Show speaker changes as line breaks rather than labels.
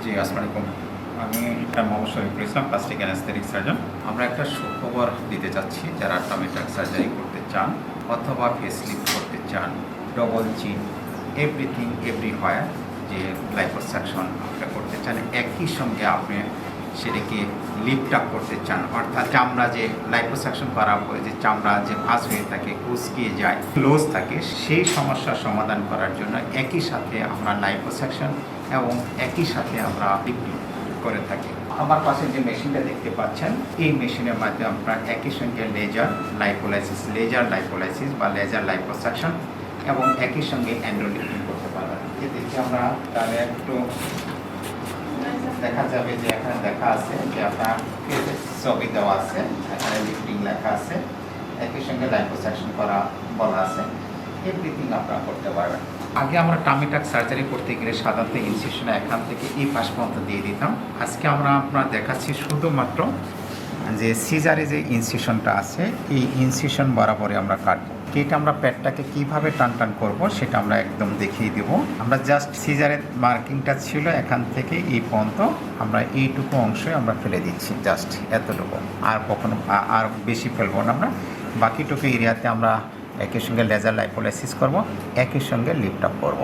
জি, আসসালামু আলাইকুম। আমি Mohammad Shariful Islam, plastic anaesthetic surgeon. আমরা একটা সুখবর দিতে চাচ্ছি যারা টামি টাক সার্জারি করতে চান অথবা ফেসলিফট করতে চান, ডবল চিন, এভরিথিং এভরিহোয়ার যে লাইপোসাকশন আপনি করতে চান, একই সঙ্গে আপনি সেটাকে লিফট আপ করতে চান, অর্থাৎ চামড়া যে লাইপোসাকশন করার পরে যে চামড়া যে ভাঁজ হয়ে থাকে, কুচকিয়ে যায়, ক্লোজ থাকে, সেই সমস্যার সমাধান করার জন্য একই সাথে আমরা লাইপোসাকশন এবং একই সাথে আমরা লিফটিং করে থাকি। আমার পাশে যে মেশিনটা দেখতে পাচ্ছেন, এই মেশিনের মাধ্যমে আমরা একই সঙ্গে লেজার লাইপোলাইসিস বা লেজার লাইপোসাকশন এবং একই সঙ্গে অ্যান্ড্রো লিফটিং করতে পারবেন। এদিকে আমরা তাহলে একটু দেখা যাবে যে এখানে দেখা আছে যে আপনার ছবি দেওয়া আছে, এখানে লিফটিং লেখা আছে, একই সঙ্গে লাইপোসাকশন করা বলা আছে, এভরিথিং আপনারা করতে পারবেন। আগে আমরা টামি টাক সার্জারি করতে গেলে সাধারণত ইনসিশন এখান থেকে এই পাশ পর্যন্ত দিয়ে দিতাম। আজকে আমরা আপনার দেখাচ্ছি শুধুমাত্র যে সিজারে যে ইনসিশনটা আছে, এই ইনসিশন বরাবরই আমরা কাটবো। এটা আমরা পেটটাকে কিভাবে টান করব সেটা আমরা একদম দেখিয়ে দেব। আমরা জাস্ট সিজারের মার্কিংটা ছিল এখান থেকে এই পর্যন্ত, আমরা এইটুকু অংশে আমরা ফেলে দিচ্ছি, জাস্ট এতটুকু, আর কখনো আর বেশি ফেলবো না। আমরা বাকিটুকু এরিয়াতে আমরা একই সঙ্গে লেজার লাইপোলাইসিস করব, একই সঙ্গে লিফট আপ করব।